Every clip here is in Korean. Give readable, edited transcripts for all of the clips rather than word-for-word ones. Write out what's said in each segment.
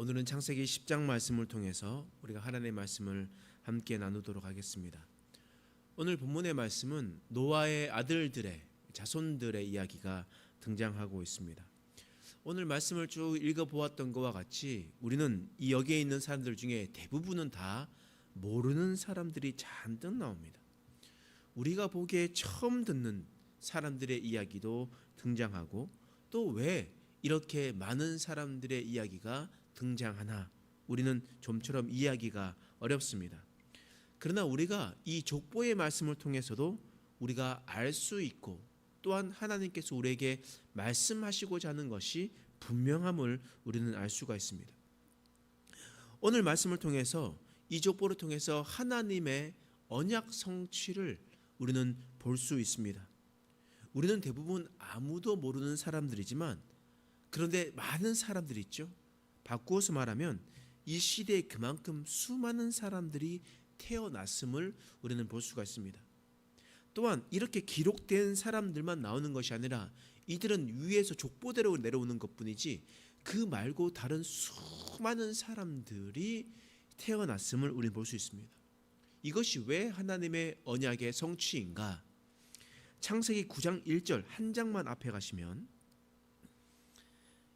오늘은 창세기 10장 말씀을 통해서 우리가 하나님의 말씀을 함께 나누도록 하겠습니다. 오늘 본문의 말씀은 노아의 아들들의 자손들의 이야기가 등장하고 있습니다. 오늘 말씀을 쭉 읽어보았던 것과 같이 우리는 이 여기에 있는 사람들 중에 대부분은 다 모르는 사람들이 잔뜩 나옵니다. 우리가 보기에 처음 듣는 사람들의 이야기도 등장하고 또 왜 이렇게 많은 사람들의 이야기가 등장하나 우리는 좀처럼 이해하기가 어렵습니다. 그러나 우리가 이 족보의 말씀을 통해서도 우리가 알 수 있고 또한 하나님께서 우리에게 말씀하시고자 하는 것이 분명함을 우리는 알 수가 있습니다. 오늘 말씀을 통해서 이 족보를 통해서 하나님의 언약 성취를 우리는 볼 수 있습니다. 우리는 대부분 아무도 모르는 사람들이지만 그런데 많은 사람들이 있죠. 바꾸어서 말하면 이 시대에 그만큼 수많은 사람들이 태어났음을 우리는 볼 수가 있습니다. 또한 이렇게 기록된 사람들만 나오는 것이 아니라 이들은 위에서 족보대로 내려오는 것뿐이지 그 말고 다른 수많은 사람들이 태어났음을 우리는 볼 수 있습니다. 이것이 왜 하나님의 언약의 성취인가? 창세기 9장 1절 한 장만 앞에 가시면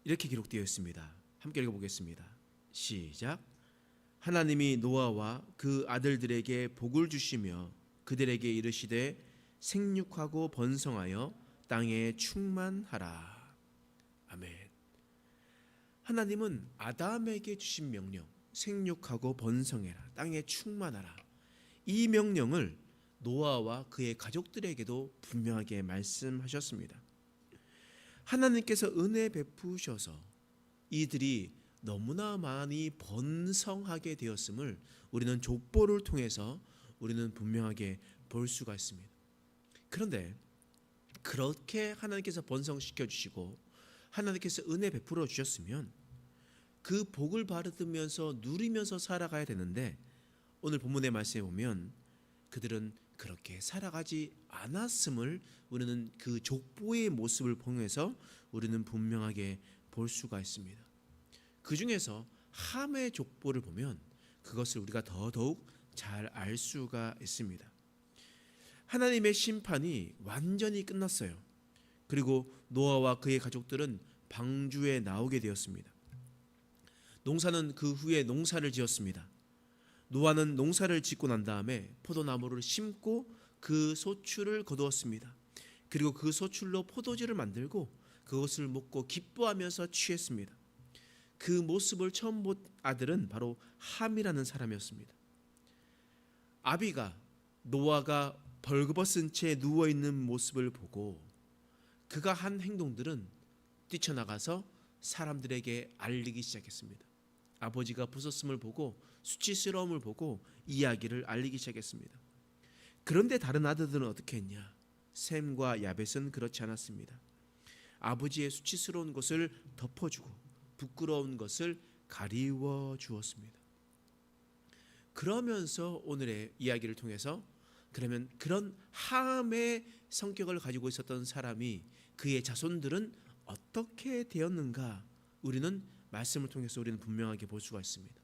이렇게 기록되어 있습니다. 함께 읽어보겠습니다. 시작. 하나님이 노아와 그 아들들에게 복을 주시며 그들에게 이르시되 생육하고 번성하여 땅에 충만하라. 아멘. 하나님은 아담에게 주신 명령, 생육하고 번성해라, 땅에 충만하라, 이 명령을 노아와 그의 가족들에게도 분명하게 말씀하셨습니다. 하나님께서 은혜 베푸셔서 이들이 너무나 많이 번성하게 되었음을 우리는 족보를 통해서 우리는 분명하게 볼 수가 있습니다. 그런데 그렇게 하나님께서 번성시켜 주시고 하나님께서 은혜 베풀어 주셨으면 그 복을 받으면서 누리면서 살아가야 되는데 오늘 본문의 말씀에 보면 그들은 그렇게 살아가지 않았음을 우리는 그 족보의 모습을 통해서 우리는 분명하게 볼 수가 있습니다. 그 중에서 함의 족보를 보면 그것을 우리가 더더욱 잘 알 수가 있습니다. 하나님의 심판이 완전히 끝났어요. 그리고 노아와 그의 가족들은 방주에 나오게 되었습니다. 농사는 그 후에 농사를 지었습니다. 노아는 농사를 짓고 난 다음에 포도나무를 심고 그 소출을 거두었습니다. 그리고 그 소출로 포도주를 만들고 그것을 먹고 기뻐하면서 취했습니다. 그 모습을 처음 본 아들은 바로 함이라는 사람이었습니다. 아비가 노아가 벌거벗은 채 누워있는 모습을 보고 그가 한 행동들은 뛰쳐나가서 사람들에게 알리기 시작했습니다. 아버지가 부쉈음을 보고 수치스러움을 보고 이야기를 알리기 시작했습니다. 그런데 다른 아들들은 어떻게 했냐? 셈과 야벳은 그렇지 않았습니다. 아버지의 수치스러운 것을 덮어주고 부끄러운 것을 가리워 주었습니다. 그러면서 오늘의 이야기를 통해서 그러면 그런 함의 성격을 가지고 있었던 사람이 그의 자손들은 어떻게 되었는가? 우리는 말씀을 통해서 우리는 분명하게 볼 수가 있습니다.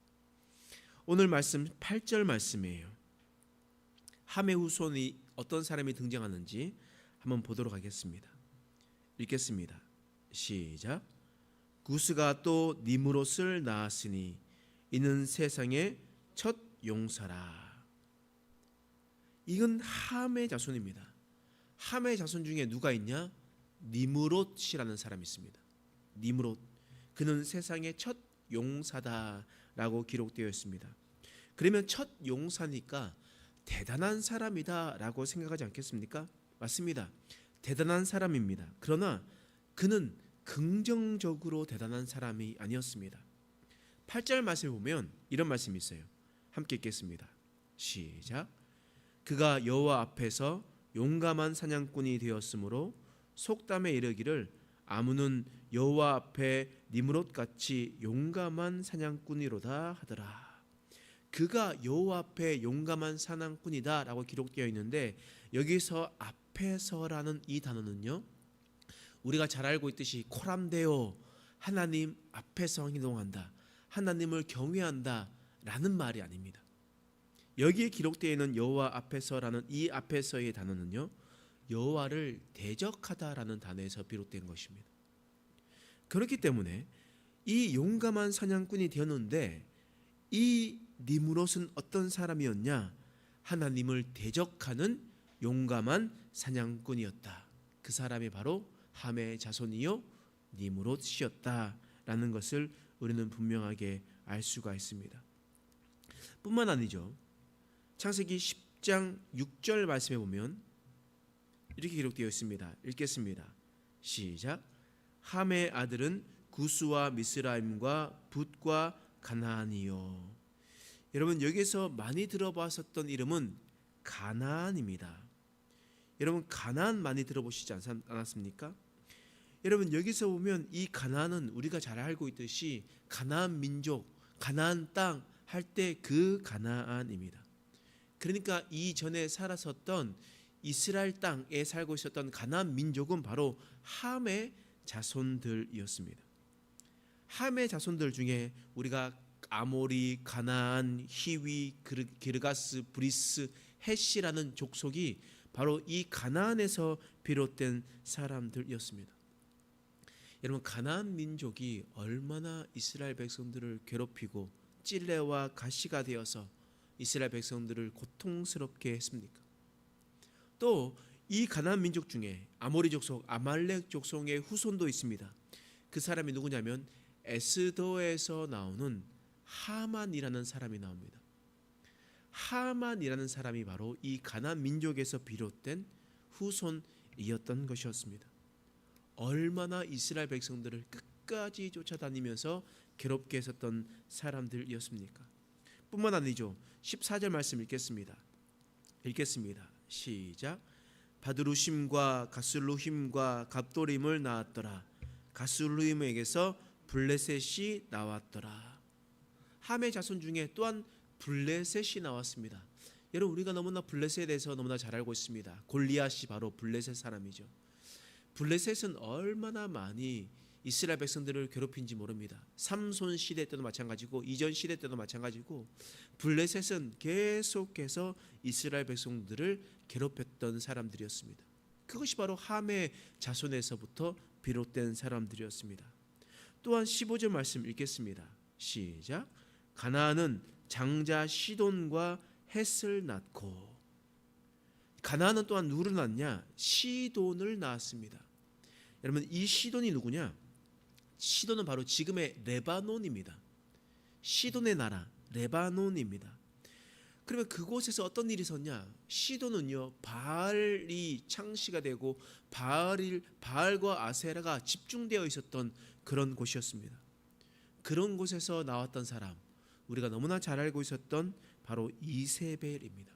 오늘 말씀 8절 말씀이에요. 함의 후손이 어떤 사람이 등장하는지 한번 보도록 하겠습니다. 읽겠습니다. 시작. 구스가 또 니므롯을 낳았으니 이는 세상의 첫 용사라. 이건 함의 자손입니다. 함의 자손 중에 누가 있냐? 니므롯이라는 사람이 있습니다. 니므롯, 그는 세상의 첫 용사다라고 기록되어 있습니다. 그러면 첫 용사니까 대단한 사람이다라고 생각하지 않겠습니까? 맞습니다. 대단한 사람입니다. 그러나 그는 긍정적으로 대단한 사람이 아니었습니다. 8절 말씀을 보면 이런 말씀이 있어요. 함께 읽겠습니다. 시작. 그가 여호와 앞에서 용감한 사냥꾼이 되었으므로 속담에 이르기를 아무는 여호와 앞에 니므롯같이 용감한 사냥꾼이로다 하더라. 그가 여호와 앞에 용감한 사냥꾼이다 라고 기록되어 있는데 여기서 앞에서라는 이 단어는요, 우리가 잘 알고 있듯이 코람데오, 하나님 앞에서 행동한다, 하나님을 경외한다라는 말이 아닙니다. 여기에 기록되어 있는 여호와 앞에서라는 이 앞에서의 단어는요, 여호와를 대적하다라는 단어에서 비롯된 것입니다. 그렇기 때문에 이 용감한 사냥꾼이 되었는데, 이 니므롯은 어떤 사람이었냐? 하나님을 대적하는 용감한 사냥꾼이었다. 그 사람이 바로 함의 자손이요 니므롯이었다라는 것을 우리는 분명하게 알 수가 있습니다. 뿐만 아니죠. 창세기 10장 6절 말씀에 보면 이렇게 기록되어 있습니다. 읽겠습니다. 시작. 함의 아들은 구스와 미스라임과 붓과 가나안이요. 여러분, 여기서 많이 들어봤었던 이름은 가나안입니다. 여러분, 가나안 많이 들어보시지 않았습니까? 여러분, 여기서 보면 이 가나안은 우리가 잘 알고 있듯이 가나안 민족, 가나안 땅 할 때 그 가나안입니다. 그러니까 이전에 살았었던 이스라엘 땅에 살고 있었던 가나안 민족은 바로 함의 자손들이었습니다. 함의 자손들 중에 우리가 아모리, 가나안, 히위, 기르가스, 브리스, 헷이라는 족속이 바로 이 가나안에서 비롯된 사람들이었습니다. 여러분, 가나안 민족이 얼마나 이스라엘 백성들을 괴롭히고 찔레와 가시가 되어서 이스라엘 백성들을 고통스럽게 했습니까? 또 이 가나안 민족 중에 아모리 족속, 아말렉 족속의 후손도 있습니다. 그 사람이 누구냐면 에스더에서 나오는 하만이라는 사람이 나옵니다. 하만이라는 사람이 바로 이 가나안 민족에서 비롯된 후손이었던 것이었습니다. 얼마나 이스라엘 백성들을 끝까지 쫓아다니면서 괴롭게 했었던 사람들이었습니까? 뿐만 아니죠. 14절 말씀 읽겠습니다. 시작. 바드루심과 가슬루힘과 갑도림을 낳았더라. 가슬루힘에게서 블레셋이 나왔더라. 함의 자손 중에 또한 블레셋이 나왔습니다. 여러분, 우리가 너무나 블레셋에 대해서 너무나 잘 알고 있습니다. 골리앗이 바로 블레셋 사람이죠. 블레셋은 얼마나 많이 이스라엘 백성들을 괴롭힌지 모릅니다. 삼손 시대 때도 마찬가지고 이전 시대 때도 마찬가지고 블레셋은 계속해서 이스라엘 백성들을 괴롭혔던 사람들이었습니다. 그것이 바로 함의 자손에서부터 비롯된 사람들이었습니다. 또한 15절 말씀 읽겠습니다. 시작. 가나안은 장자 시돈과 헷을 낳고. 가나안은 또한 누구를 낳았냐? 시돈을 낳았습니다. 여러분, 이 시돈이 누구냐? 시돈은 바로 지금의 레바논입니다. 시돈의 나라 레바논입니다. 그러면 그곳에서 어떤 일이 있었냐? 시돈은요, 바알이 창시가 되고 바알과 아세라가 집중되어 있었던 그런 곳이었습니다. 그런 곳에서 나왔던 사람, 우리가 너무나 잘 알고 있었던 바로 이세벨입니다.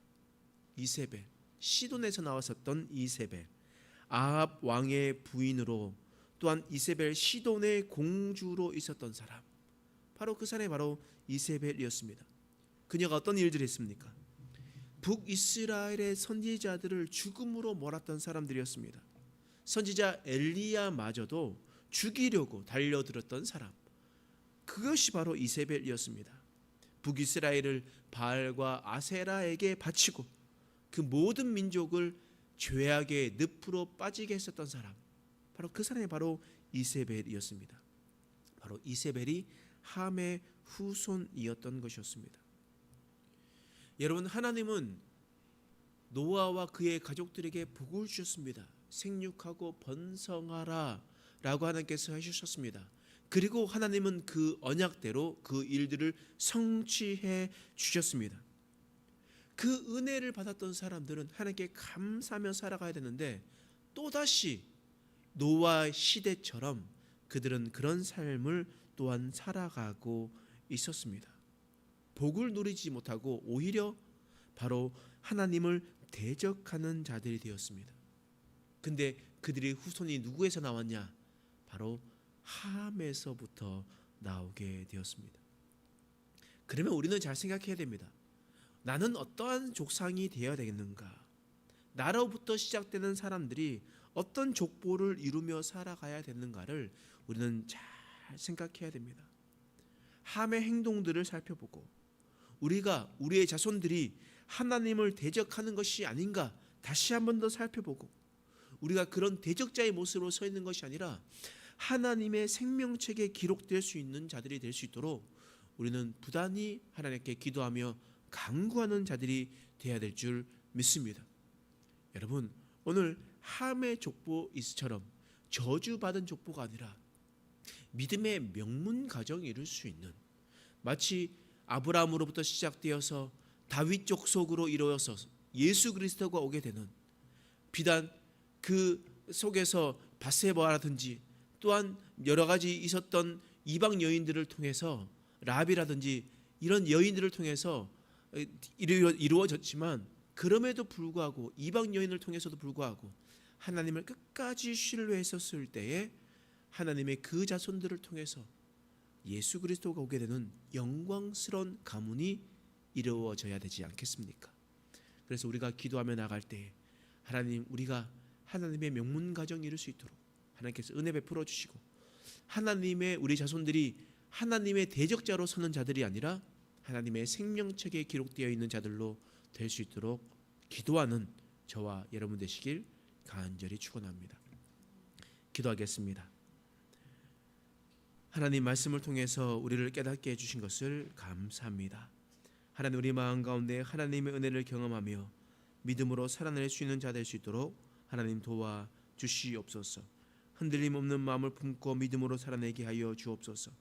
이세벨, 시돈에서 나왔었던 이세벨, 아합 왕의 부인으로 또한 이세벨 시돈의 공주로 있었던 사람, 바로 그 사람이 바로 이세벨이었습니다. 그녀가 어떤 일들을 했습니까? 북이스라엘의 선지자들을 죽음으로 몰았던 사람들이었습니다. 선지자 엘리야마저도 죽이려고 달려들었던 사람, 그것이 바로 이세벨이었습니다. 북이스라엘을 바알과 아세라에게 바치고 그 모든 민족을 죄악의 늪으로 빠지게 했었던 사람, 바로 그 사람이 바로 이세벨이었습니다. 바로 이세벨이 함의 후손이었던 것이었습니다. 여러분, 하나님은 노아와 그의 가족들에게 복을 주셨습니다. 생육하고 번성하라 라고 하나님께서 해주셨습니다. 그리고 하나님은 그 언약대로 그 일들을 성취해 주셨습니다. 그 은혜를 받았던 사람들은 하나님께 감사하며 살아가야 되는데, 또다시 노아 시대처럼 그들은 그런 삶을 또한 살아가고 있었습니다. 복을 누리지 못하고 오히려 바로 하나님을 대적하는 자들이 되었습니다. 근데 그들의 후손이 누구에서 나왔냐? 바로 함에서부터 나오게 되었습니다. 그러면 우리는 잘 생각해야 됩니다. 나는 어떠한 족상이 되어야 되겠는가? 나로부터 시작되는 사람들이 어떤 족보를 이루며 살아가야 되는가를 우리는 잘 생각해야 됩니다. 함의 행동들을 살펴보고 우리가 우리의 자손들이 하나님을 대적하는 것이 아닌가 다시 한 번 더 살펴보고 우리가 그런 대적자의 모습으로 서 있는 것이 아니라 하나님의 생명책에 기록될 수 있는 자들이 될 수 있도록 우리는 부단히 하나님께 기도하며 간구하는 자들이 되어야 될 줄 믿습니다. 여러분, 오늘 함의 족보이스처럼 저주받은 족보가 아니라 믿음의 명문 가정이 이룰 수 있는, 마치 아브라함으로부터 시작되어서 다윗 족속으로 이루어서 예수 그리스도가 오게 되는, 비단 그 속에서 바세바라든지 또한 여러 가지 있었던 이방 여인들을 통해서 라합이라든지 이런 여인들을 통해서 이루어졌지만, 그럼에도 불구하고 이방 여인을 통해서도 불구하고 하나님을 끝까지 신뢰했었을 때에 하나님의 그 자손들을 통해서 예수 그리스도가 오게 되는 영광스러운 가문이 이루어져야 되지 않겠습니까? 그래서 우리가 기도하며 나갈 때 하나님, 우리가 하나님의 명문 가정이 이룰 수 있도록 하나님께서 은혜 베풀어 주시고, 하나님의 우리 자손들이 하나님의 대적자로 서는 자들이 아니라 하나님의 생명책에 기록되어 있는 자들로 될 수 있도록 기도하는 저와 여러분 되시길 간절히 축원합니다. 기도하겠습니다. 하나님, 말씀을 통해서 우리를 깨닫게 해주신 것을 감사합니다. 하나님, 우리 마음 가운데 하나님의 은혜를 경험하며 믿음으로 살아낼 수 있는 자 될 수 있도록 하나님 도와 주시옵소서. 흔들림 없는 마음을 품고 믿음으로 살아내게 하여 주옵소서.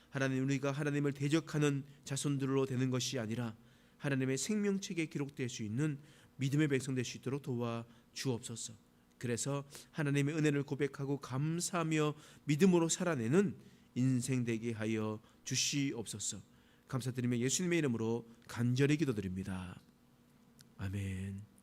하나님, 우리가 하나님을 대적하는 자손들로 되는 것이 아니라 하나님의 생명책에 기록될 수 있는 믿음의 백성 될 수 있도록 도와 주옵소서. 그래서 하나님의 은혜를 고백하고 감사하며 믿음으로 살아내는 인생 되게 하여 주시옵소서. 감사드리며 예수님의 이름으로 간절히 기도드립니다. 아멘.